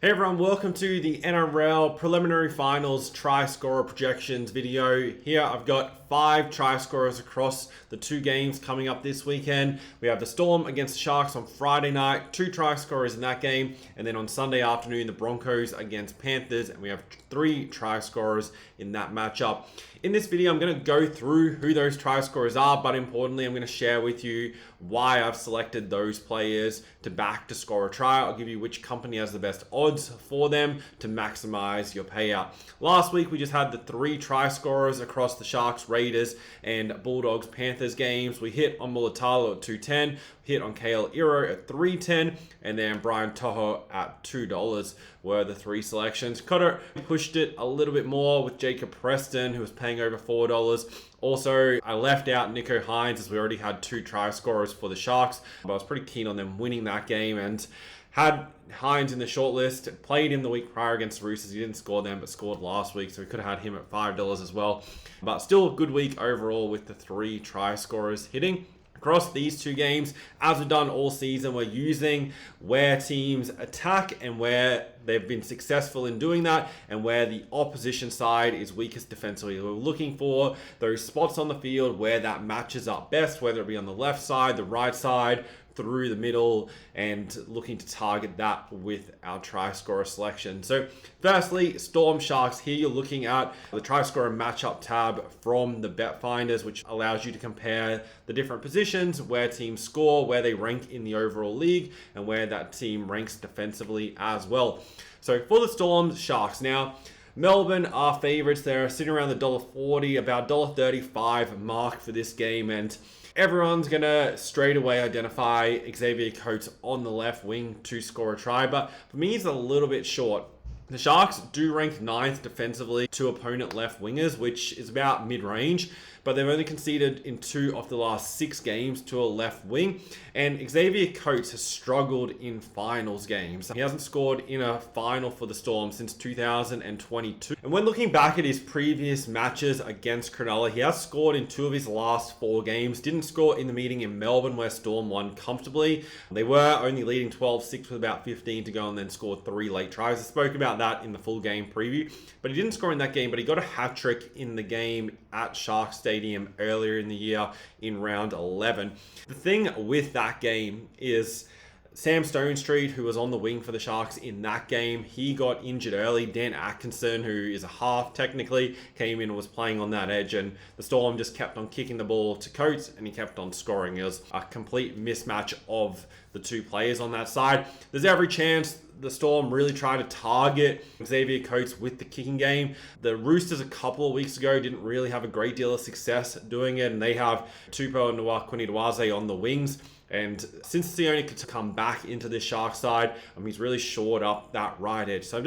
Hey everyone, welcome to the NRL Preliminary Finals try scorer projections video. Here I've got 5 try scorers across the 2 games coming up this weekend. We have the Storm against the Sharks on Friday night, 2 try scorers in that game, and then on Sunday afternoon the Broncos against Panthers, and we have 3 try scorers in that matchup. In this video I'm going to go through who those try scorers are, but importantly I'm going to share with you why I've selected those players to back to score a try. I'll give you which company has the best odds for them to maximize your payout. Last week we just had the 3 try scorers across the Sharks, Raiders and Bulldogs Panthers games. We hit on Mulatalo at 210, hit on Kale Iro at 310, and then Brian Toho at $2 were the 3 selections. Cotter pushed it a little bit more with Jacob Preston, who was paying over $4. Also, I left out Nico Hines as we already had 2 try scorers for the Sharks, but I was pretty keen on them winning that game and had Hines in the shortlist. Played him the week prior against the Roosters. He didn't score them, but scored last week, so we could have had him at $5 as well. But still a good week overall with the 3 try scorers hitting. Across these 2 games, as we've done all season, we're using where teams attack and where they've been successful in doing that and where the opposition side is weakest defensively. We're looking for those spots on the field where that matches up best, whether it be on the left side, the right side, through the middle, and looking to target that with our try scorer selection. So firstly, Storm Sharks. Here you're looking at the try scorer matchup tab from the bet finders, which allows you to compare the different positions, where teams score, where they rank in the overall league, and where that team ranks defensively as well. So for the Storm Sharks, now Melbourne are favourites. They're sitting around the $1.40, about $1.35 mark for this game, and everyone's going to straight away identify Xavier Coates on the left wing to score a try, but for me, he's a little bit short. The Sharks do rank 9th defensively to opponent left wingers, which is about mid-range, but they've only conceded in 2 of the last 6 games to a left wing, and Xavier Coates has struggled in finals games. He hasn't scored in a final for the Storm since 2022. And when looking back at his previous matches against Cronulla, he has scored in 2 of his last 4 games. Didn't score in the meeting in Melbourne where Storm won comfortably. They were only leading 12-6 with about 15 to go and then scored 3 late tries. I spoke about that in the full game preview, but he didn't score in that game, but he got a hat trick in the game at Shark Stadium earlier in the year in round 11. The thing with that game is Sam Stonestreet, who was on the wing for the Sharks in that game, he got injured early. Dan Atkinson, who is a half technically, came in and was playing on that edge, and the Storm just kept on kicking the ball to Coates and he kept on scoring. It was a complete mismatch of the 2 players on that side. There's every chance the Storm really tried to target Xavier Coates with the kicking game. The Roosters a couple of weeks ago didn't really have a great deal of success doing it, and they have Tupou Nuakuni on the wings. And since Sione could come back into this Shark side, he's really shored up that right edge. So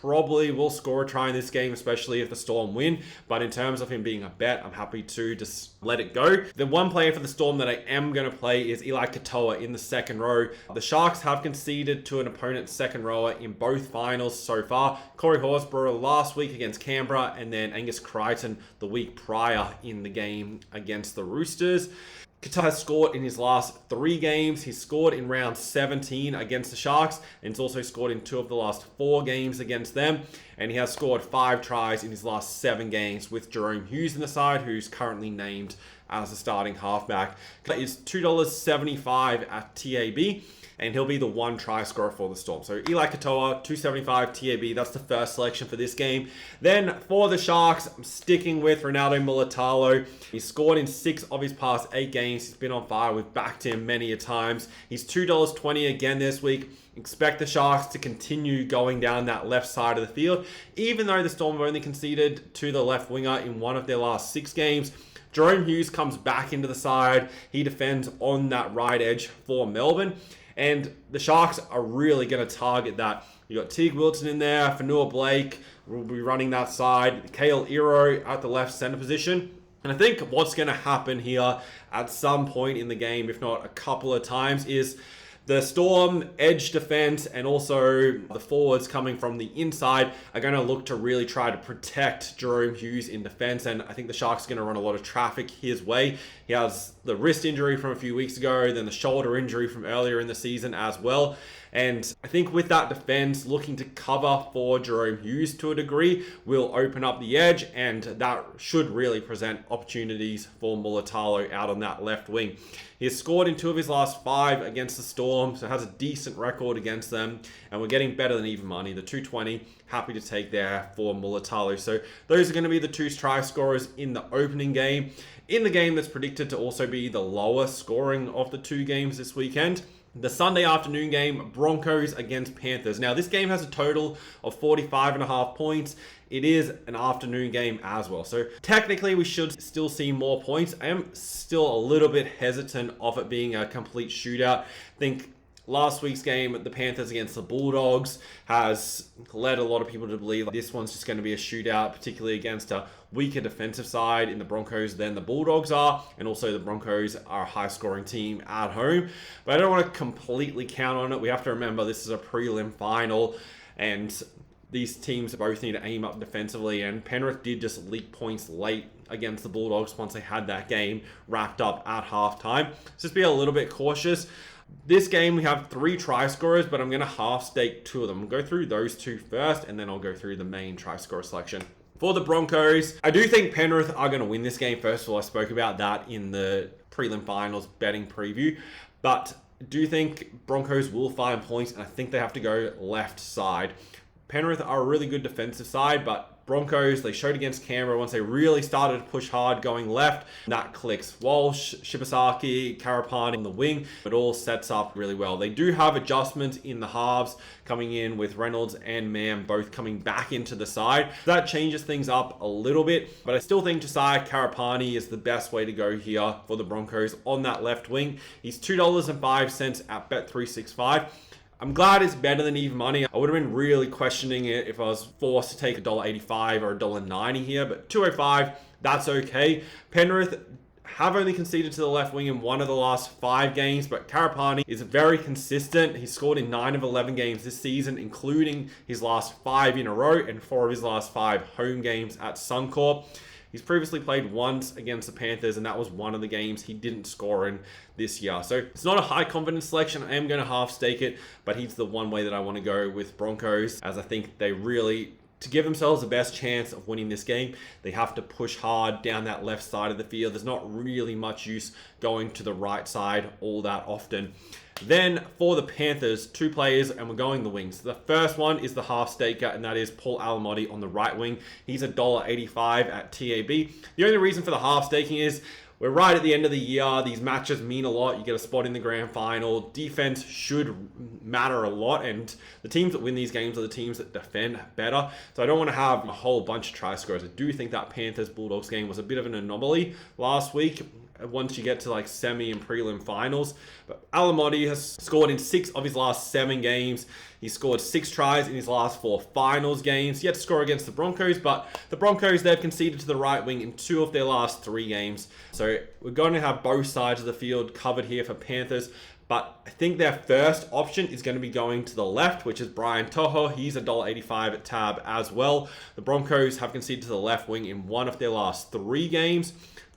probably will score a try in this game, especially if the Storm win. But in terms of him being a bet, I'm happy to just let it go. The one player for the Storm that I am going to play is Eli Katoa in the second row. The Sharks have conceded to an opponent's second rower in both finals so far. Corey Horsburgh last week against Canberra, and then Angus Crichton the week prior in the game against the Roosters. Katoa has scored in his last 3 games. He's scored in round 17 against the Sharks, and he's also scored in 2 of the last 4 games against them. And he has scored 5 tries in his last 7 games with Jerome Hughes in the side, who's currently named as the starting halfback. That is $2.75 at TAB, and he'll be the 1 try scorer for the Storm. So Eli Katoa, $2.75 TAB. That's the first selection for this game. Then for the Sharks, I'm sticking with Ronaldo Mulatalo. He's scored in 6 of his past 8 games. He's been on fire. We've backed him many a times. He's $2.20 again this week. Expect the Sharks to continue going down that left side of the field. Even though the Storm have only conceded to the left winger in 1 of their last 6 games, Jerome Hughes comes back into the side. He defends on that right edge for Melbourne. And the Sharks are really going to target that. You got Teague Wilton in there. Fanua Blake will be running that side. Kale Iro at the left center position. And I think what's going to happen here at some point in the game, if not a couple of times, is The Storm edge defense and also the forwards coming from the inside are going to look to really try to protect Jerome Hughes in defense, and I think the Sharks are going to run a lot of traffic his way. He has the wrist injury from a few weeks ago, then the shoulder injury from earlier in the season as well. And I think with that defense looking to cover for Jerome Hughes to a degree will open up the edge, and that should really present opportunities for Mulatalo out on that left wing. He has scored in 2 of his last 5 against the Storm, so has a decent record against them, and we're getting better than even money. The 220, happy to take there for Mulatalo. So those are going to be the 2 try scorers in the opening game. In the game that's predicted to also be the lower scoring of the 2 games this weekend, the Sunday afternoon game, Broncos against Panthers. Now, this game has a total of 45.5 points. It is an afternoon game as well. So technically, we should still see more points. I am still a little bit hesitant of it being a complete shootout. I think last week's game, the Panthers against the Bulldogs, has led a lot of people to believe this one's just going to be a shootout, particularly against a weaker defensive side in the Broncos than the Bulldogs are. And also the Broncos are a high-scoring team at home. But I don't want to completely count on it. We have to remember this is a prelim final, and these teams both need to aim up defensively. And Penrith did just leak points late against the Bulldogs once they had that game wrapped up at halftime. So just be a little bit cautious. This game, we have 3 try scorers, but I'm going to half stake 2 of them. I'll go through those 2 first, and then I'll go through the main try scorer selection. For the Broncos, I do think Penrith are going to win this game. First of all, I spoke about that in the prelim finals betting preview, but I do think Broncos will find points, and I think they have to go left side. Penrith are a really good defensive side, but Broncos, they showed against Canberra once they really started to push hard going left. That clicks. Walsh, Shibasaki, Karapani on the wing. It all sets up really well. They do have adjustments in the halves coming in with Reynolds and Mam both coming back into the side. That changes things up a little bit, but I still think Josiah Karapani is the best way to go here for the Broncos on that left wing. He's $2.05 at Bet365. I'm glad it's better than even money. I would have been really questioning it if I was forced to take $1.85 or $1.90 here, but $2.05, that's okay. Penrith have only conceded to the left wing in 1 of the last 5 games, but Karapani is very consistent. He's scored in 9 of 11 games this season, including his last 5 in a row and 4 of his last 5 home games at Suncorp. He's previously played once against the Panthers, and that was one of the games he didn't score in this year. So it's not a high confidence selection. I am going to half stake it, but he's the one way that I want to go with Broncos, as I think they really, to give themselves the best chance of winning this game, they have to push hard down that left side of the field. There's not really much use going to the right side all that often. Then for the Panthers, 2 players, and we're going the wings. The first one is the half staker, and that is Paul Alamotti on the right wing. He's $1.85 at TAB. The only reason for the half staking is we're right at the end of the year. These matches mean a lot. You get a spot in the grand final. Defense should matter a lot, and the teams that win these games are the teams that defend better. So I don't want to have a whole bunch of try scorers. I do think that Panthers-Bulldogs game was a bit of an anomaly last week once you get to like semi and prelim finals. But Alamotti has scored in 6 of his last 7 games. He scored 6 tries in his last 4 finals games. He had to score against the Broncos, but the Broncos, they've conceded to the right wing in 2 of their last 3 games. So we're going to have both sides of the field covered here for Panthers. But I think their first option is going to be going to the left, which is Brian Toho. He's $1.85 at tab as well. The Broncos have conceded to the left wing in 1 of their last 3 games.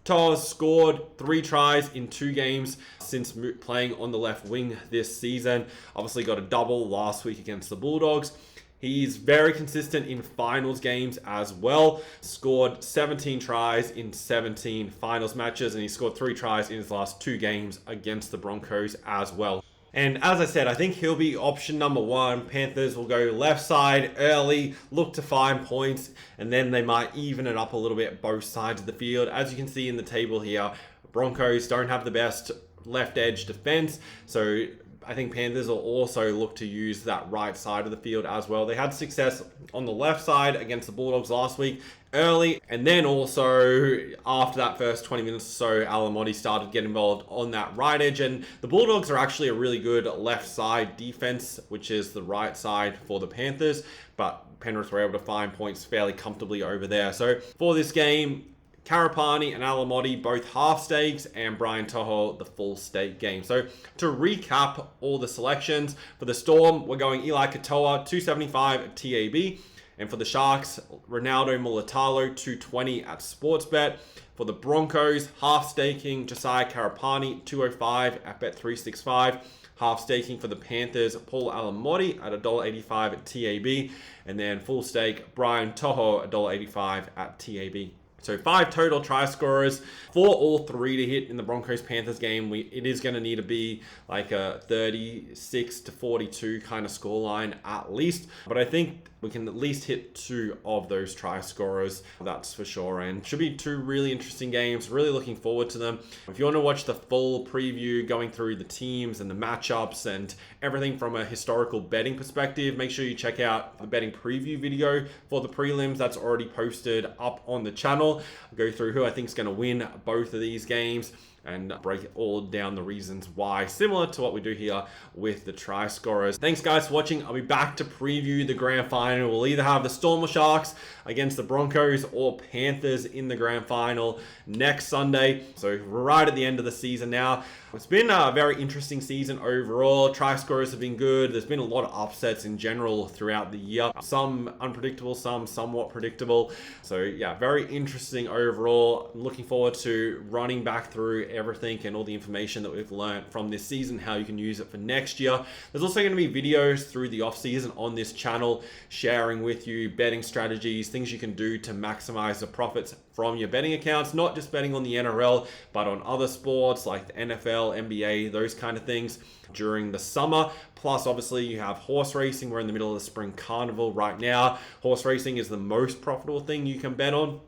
Toz scored 3 tries in 2 games since playing on the left wing this season. Obviously got a double last week against the Bulldogs. He's very consistent in finals games as well. Scored 17 tries in 17 finals matches, and he scored 3 tries in his last 2 games against the Broncos as well. And as I said, I think he'll be option number 1. Panthers will go left side early, look to find points, and then they might even it up a little bit both sides of the field. As you can see in the table here, Broncos don't have the best left edge defense, so I think Panthers will also look to use that right side of the field as well. They had success on the left side against the Bulldogs last week early, and then also after that first 20 minutes or so, Alamotti started getting involved on that right edge, and the Bulldogs are actually a really good left side defense, which is the right side for the Panthers, but Penrith were able to find points fairly comfortably over there. So for this game, Karapani and Alamotti both half stakes, and Brian Toho the full stake game. So to recap all the selections, for the Storm, we're going Eli Katoa, $2.75 at TAB. And for the Sharks, Ronaldo Mulatalo, $2.20 at Sportsbet. For the Broncos, half staking Josiah Karapani, $2.05 at Bet365. Half staking for the Panthers, Paul Alamotti at $1.85 at TAB. And then full stake, Brian Toho, $1.85 at TAB. So 5 total try scorers for all 3 to hit in the Broncos-Panthers game. It is going to need to be like a 36 to 42 kind of scoreline at least. But I think we can at least hit 2 of those try scorers, that's for sure. And should be 2 really interesting games. Really looking forward to them. If you want to watch the full preview going through the teams and the matchups and everything from a historical betting perspective, make sure you check out the betting preview video for the prelims. That's already posted up on the channel. I'll go through who I think is going to win both of these games and break all down the reasons why, similar to what we do here with the try scorers. Thanks guys for watching. I'll be back to preview the grand final. We'll either have the Storm or Sharks against the Broncos or Panthers in the grand final next Sunday. So we're right at the end of the season now. It's been a very interesting season overall. Try scorers have been good. There's been a lot of upsets in general throughout the year. Some unpredictable, some somewhat predictable. So yeah, very interesting overall. I'm looking forward to running back through everything and all the information that we've learned from this season, how you can use it for next year. There's also going to be videos through the off season on this channel sharing with you betting strategies, things you can do to maximize the profits from your betting accounts, not just betting on the NRL, but on other sports like the NFL, NBA, those kind of things during the summer. Plus, obviously, you have horse racing. We're in the middle of the spring carnival right now. Horse racing is the most profitable thing you can bet on.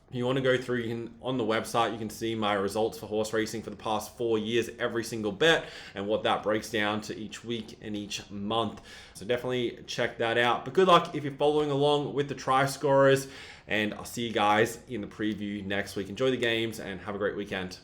If you want to go through, on the website, you can see my results for horse racing for the past 4 years, every single bet, and what that breaks down to each week and each month. So definitely check that out. But good luck if you're following along with the try scorers, and I'll see you guys in the preview next week. Enjoy the games and have a great weekend.